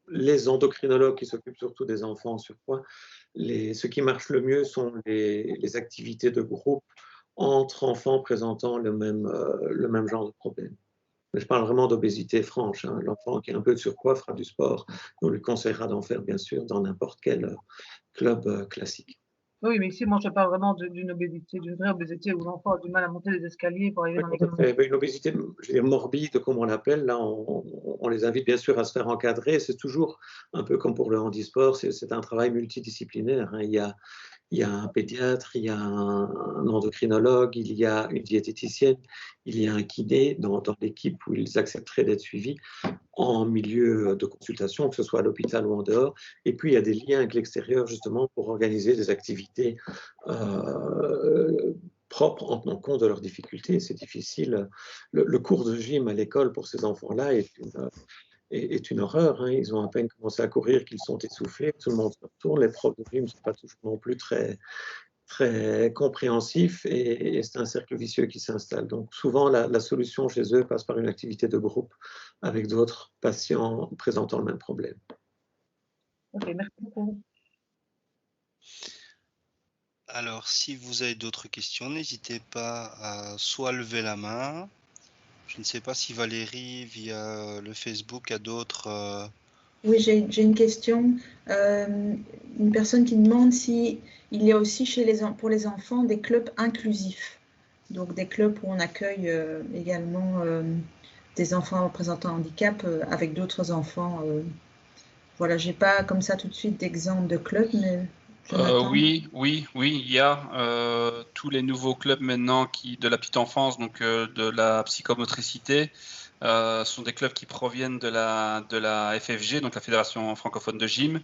les endocrinologues qui s'occupent surtout des enfants en surpoids, ce qui marche le mieux sont les activités de groupe entre enfants présentant le même genre de problème. Mais je parle vraiment d'obésité franche. Hein. L'enfant qui a un peu de surpoids fera du sport. On lui conseillera d'en faire, bien sûr, dans n'importe quel club classique. Oui, mais ici, moi, je parle vraiment d'une obésité, d'une vraie obésité où l'enfant a du mal à monter les escaliers pour arriver dans les Mais une obésité, je veux dire, morbide, comme on l'appelle, là, on les invite bien sûr à se faire encadrer. C'est toujours un peu comme pour le handisport, c'est un travail multidisciplinaire. Hein. Il y a un pédiatre, il y a un endocrinologue, il y a une diététicienne, il y a un kiné dans l'équipe où ils accepteraient d'être suivis en milieu de consultation, que ce soit à l'hôpital ou en dehors. Et puis, il y a des liens avec l'extérieur, justement, pour organiser des activités propres en tenant compte de leurs difficultés. C'est difficile. Le cours de gym à l'école pour ces enfants-là est une horreur. Hein. Ils ont à peine commencé à courir qu'ils sont essoufflés, tout le monde se retourne, les profs de gym ne sont pas toujours non plus très compréhensifs et c'est un cercle vicieux qui s'installe. Donc souvent la solution chez eux passe par une activité de groupe avec d'autres patients présentant le même problème. Ok, merci beaucoup. Alors si vous avez d'autres questions, n'hésitez pas à soit lever la main. Je ne sais pas si Valérie, via le Facebook, a d'autres... Oui, j'ai une question. Une personne qui demande s'il y a aussi pour les enfants des clubs inclusifs. Donc des clubs où on accueille également des enfants présentant un handicap avec d'autres enfants. Voilà, j'ai pas comme ça tout de suite d'exemple de club, mais je m'attends. Oui, il y a tous les nouveaux clubs maintenant de la petite enfance, donc de la psychomotricité, sont des clubs qui proviennent de la FFG, donc la Fédération francophone de gym.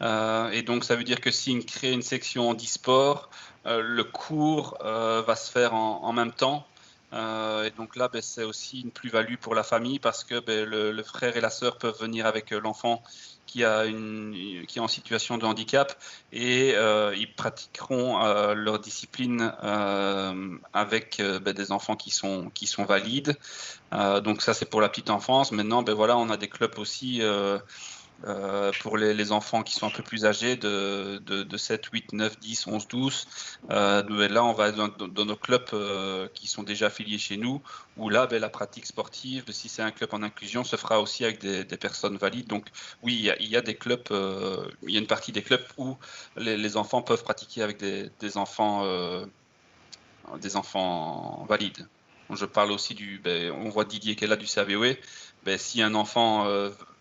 Et donc ça veut dire que si on crée une section handisport, le cours va se faire en même temps. Et donc là, c'est aussi une plus-value pour la famille parce que le frère et la sœur peuvent venir avec l'enfant qui est en situation de handicap et ils pratiqueront leur discipline avec des enfants qui sont valides. Donc ça, c'est pour la petite enfance. Maintenant, voilà, on a des clubs aussi pour les enfants qui sont un peu plus âgés, de 7, 8, 9, 10, 11, 12. Là, on va dans nos clubs qui sont déjà affiliés chez nous, où là, la pratique sportive, si c'est un club en inclusion, se fera aussi avec des personnes valides. Donc oui, il y a des clubs, il y a une partie des clubs où les enfants peuvent pratiquer avec des enfants valides. Donc, je parle aussi on voit Didier qui est là du CAVOE. Si un enfant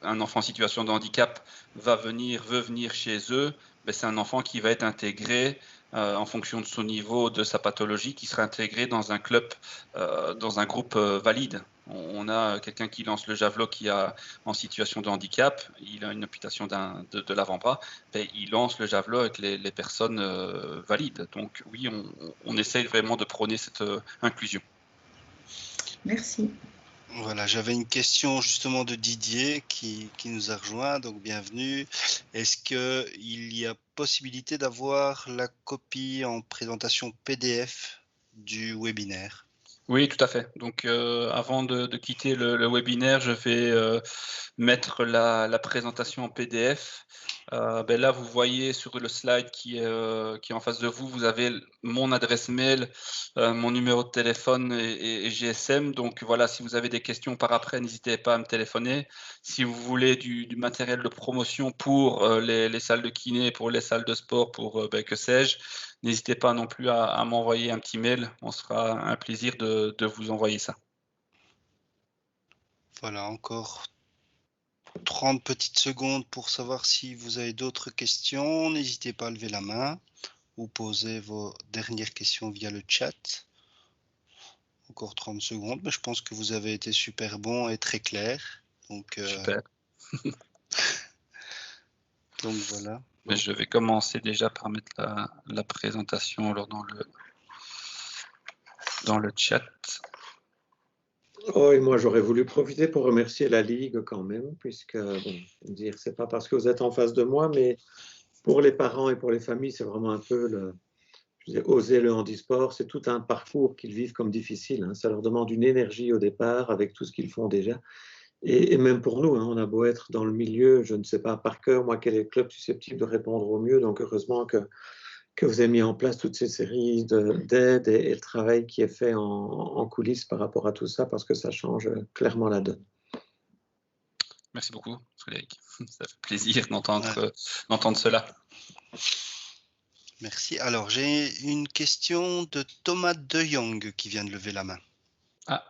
en situation de handicap veut venir chez eux, c'est un enfant qui va être intégré en fonction de son niveau, de sa pathologie, qui sera intégré dans un club, dans un groupe valide. On a quelqu'un qui lance le javelot qui est en situation de handicap, il a une amputation de l'avant-bras, il lance le javelot avec les personnes valides. Donc oui, on essaye vraiment de prôner cette inclusion. Merci. Voilà, j'avais une question justement de Didier qui nous a rejoint, donc bienvenue. Est-ce qu'il y a possibilité d'avoir la copie en présentation PDF du webinaire? Oui, tout à fait. Donc, avant de quitter le webinaire, je vais mettre la présentation en PDF. Là, vous voyez sur le slide qui est en face de vous, vous avez mon adresse mail, mon numéro de téléphone et GSM. Donc voilà, si vous avez des questions par après, n'hésitez pas à me téléphoner. Si vous voulez du matériel de promotion pour les salles de kiné, pour les salles de sport, pour que sais-je, n'hésitez pas non plus à m'envoyer un petit mail. On se fera un plaisir de vous envoyer ça. Voilà, encore 30 petites secondes pour savoir si vous avez d'autres questions. N'hésitez pas à lever la main ou poser vos dernières questions via le chat. Encore 30 secondes, mais je pense que vous avez été super bon et très clair. Donc, Super. Donc voilà. Mais je vais commencer déjà par mettre la présentation alors dans le chat. Oh, et moi, j'aurais voulu profiter pour remercier la Ligue quand même, puisque, bon, dire, c'est pas parce que vous êtes en face de moi, mais pour les parents et pour les familles, c'est vraiment un peu oser le handisport. C'est tout un parcours qu'ils vivent comme difficile. Hein. Ça leur demande une énergie au départ avec tout ce qu'ils font déjà. Et même pour nous, hein, on a beau être dans le milieu, je ne sais pas par cœur, moi, quel est le club susceptible de répondre au mieux. Donc, heureusement que vous avez mis en place toutes ces séries d'aides et le travail qui est fait en coulisses par rapport à tout ça, parce que ça change clairement la donne. Merci beaucoup, Frédéric. Ça fait plaisir d'entendre cela. Merci. Alors, j'ai une question de Thomas De Jong qui vient de lever la main. Ah.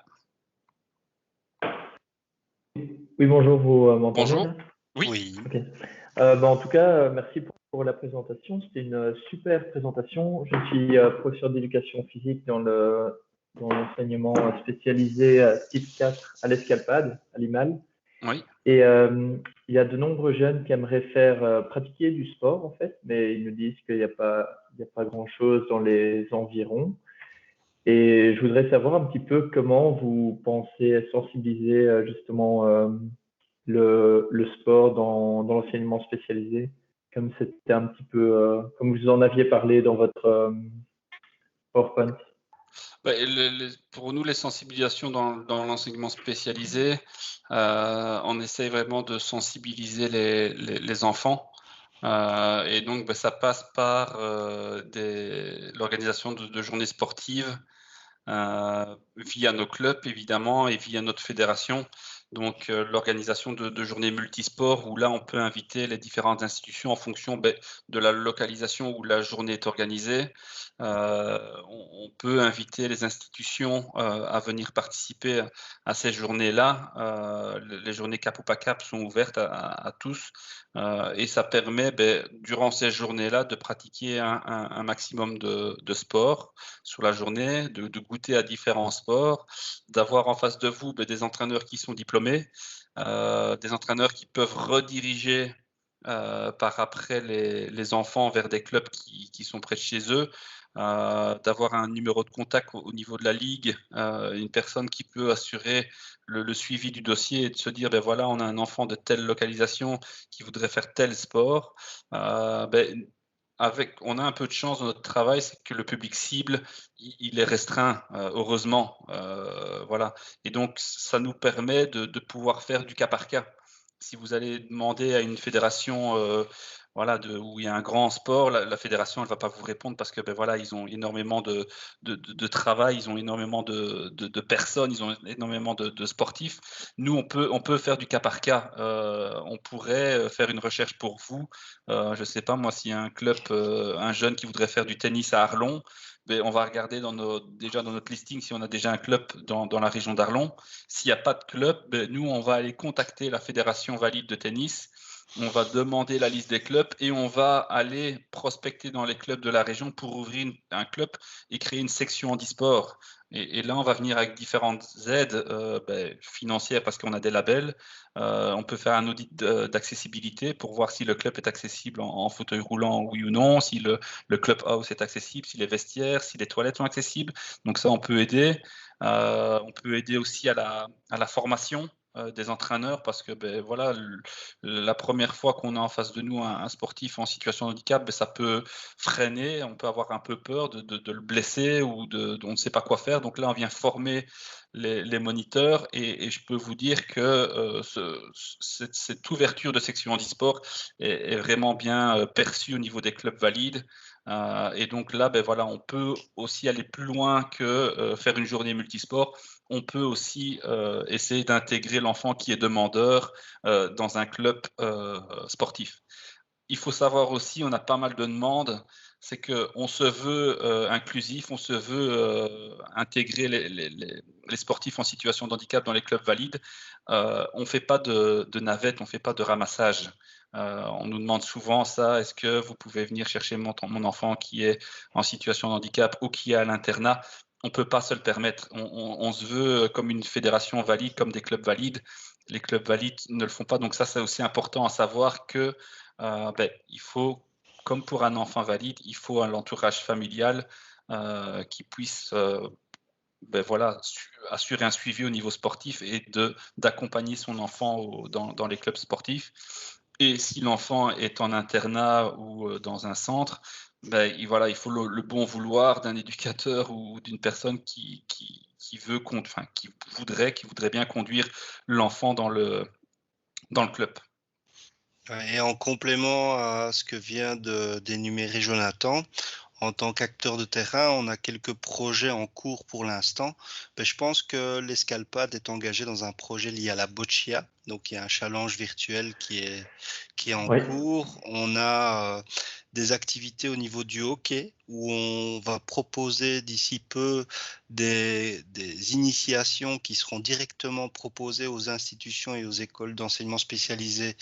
Oui, bonjour, vous m'entendez? Bonjour. Là? Oui. Okay. En tout cas, merci pour la présentation. C'était une super présentation. Je suis professeur d'éducation physique dans l'enseignement spécialisé type 4 à l'Escalpade, à Limal. Oui. Et il y a de nombreux jeunes qui aimeraient faire pratiquer du sport, en fait, mais ils nous disent qu'il n'y a pas grand-chose dans les environs. Et je voudrais savoir un petit peu comment vous pensez sensibiliser justement le sport dans l'enseignement spécialisé, comme c'était un petit peu, comme vous en aviez parlé dans votre PowerPoint. Pour nous, les sensibilisations dans l'enseignement spécialisé, on essaye vraiment de sensibiliser les enfants. Et donc, ça passe par l'organisation de journées sportives via nos clubs, évidemment, et via notre fédération. Donc, l'organisation de journées multisports où là, on peut inviter les différentes institutions en fonction de la localisation où la journée est organisée. On peut inviter les institutions à venir participer à ces journées-là. Les journées Cap ou pas Cap sont ouvertes à tous et ça permet, durant ces journées-là, de pratiquer un maximum de sport sur la journée, de goûter à différents sports, d'avoir en face de vous des entraîneurs qui sont diplômés, des entraîneurs qui peuvent rediriger par après les enfants vers des clubs qui sont près de chez eux, d'avoir un numéro de contact au niveau de la ligue, une personne qui peut assurer le suivi du dossier et de se dire, voilà, on a un enfant de telle localisation qui voudrait faire tel sport. On a un peu de chance dans notre travail, c'est que le public cible, il est restreint, heureusement. Voilà. Et donc, ça nous permet de pouvoir faire du cas par cas. Si vous allez demander à une fédération où il y a un grand sport, la fédération elle va pas vous répondre parce que ils ont énormément de travail, ils ont énormément de personnes, ils ont énormément de sportifs. Nous on peut faire du cas par cas. On pourrait faire une recherche pour vous. Je sais pas moi, s'il y a un club, un jeune qui voudrait faire du tennis à Arlon, on va regarder déjà dans notre listing si on a déjà un club dans la région d'Arlon. S'il n'y a pas de club, nous on va aller contacter la fédération valide de tennis. On va demander la liste des clubs et on va aller prospecter dans les clubs de la région pour ouvrir un club et créer une section handisport. Et là, on va venir avec différentes aides financières parce qu'on a des labels. On peut faire un audit d'accessibilité pour voir si le club est accessible en fauteuil roulant, oui ou non, si le clubhouse est accessible, si les vestiaires, si les toilettes sont accessibles. Donc ça, on peut aider. On peut aider aussi à la formation des entraîneurs parce que voilà, la première fois qu'on a en face de nous un sportif en situation de handicap, ça peut freiner, on peut avoir un peu peur de le blesser ou on ne sait pas quoi faire. Donc là, on vient former les moniteurs et je peux vous dire que cette ouverture de section handisport est vraiment bien perçue au niveau des clubs valides. Et donc là, voilà, on peut aussi aller plus loin que faire une journée multisport. On peut aussi essayer d'intégrer l'enfant qui est demandeur dans un club sportif. Il faut savoir aussi, on a pas mal de demandes, c'est qu'on se veut inclusif, on se veut intégrer les sportifs en situation de handicap dans les clubs valides. On ne fait pas de navette, on ne fait pas de ramassage. On nous demande souvent ça, est-ce que vous pouvez venir chercher mon enfant qui est en situation de handicap ou qui est à l'internat? On ne peut pas se le permettre. On se veut comme une fédération valide, comme des clubs valides. Les clubs valides ne le font pas. Donc ça, c'est aussi important à savoir que il faut, comme pour un enfant valide, il faut un entourage familial qui puisse voilà, assurer un suivi au niveau sportif et d'accompagner son enfant dans les clubs sportifs. Et si l'enfant est en internat ou dans un centre, voilà, il faut le bon vouloir d'un éducateur ou d'une personne qui voudrait bien conduire l'enfant dans le club. Et en complément à ce que vient d'énumérer Jonathan, en tant qu'acteur de terrain, on a quelques projets en cours pour l'instant. Je pense que l'Escalpad est engagé dans un projet lié à la boccia. Donc, il y a un challenge virtuel qui est en cours. On a des activités au niveau du hockey où on va proposer d'ici peu des initiations qui seront directement proposées aux institutions et aux écoles d'enseignement spécialisées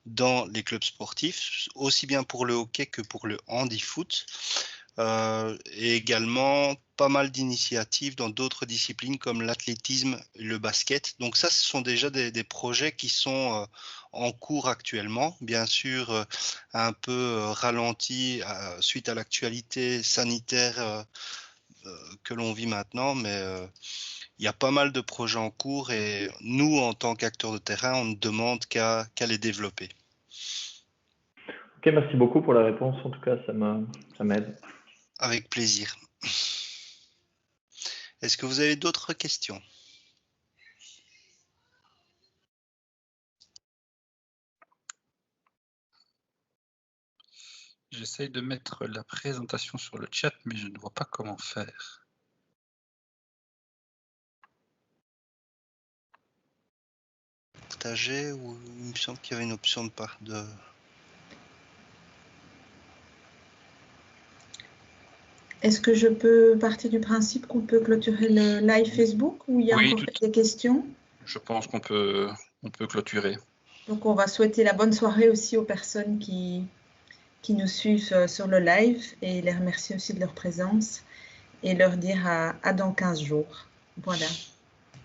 dans les clubs sportifs, aussi bien pour le hockey que pour le handi-foot. Et également pas mal d'initiatives dans d'autres disciplines comme l'athlétisme et le basket. Donc ça, ce sont déjà des projets qui sont en cours actuellement. Bien sûr, un peu ralenti suite à l'actualité sanitaire que l'on vit maintenant, mais il y a pas mal de projets en cours et nous, en tant qu'acteurs de terrain, on ne demande qu'à les développer. Ok, merci beaucoup pour la réponse. En tout cas, ça m'aide. Avec plaisir. Est-ce que vous avez d'autres questions? J'essaye de mettre la présentation sur le chat, mais je ne vois pas comment faire. Partager, ou il me semble qu'il y avait une option de part de... Est-ce que je peux partir du principe qu'on peut clôturer le live Facebook ou il y a encore des questions? Je pense qu'on peut clôturer. Donc, on va souhaiter la bonne soirée aussi aux personnes qui nous suivent sur le live et les remercier aussi de leur présence et leur dire à dans 15 jours. Voilà.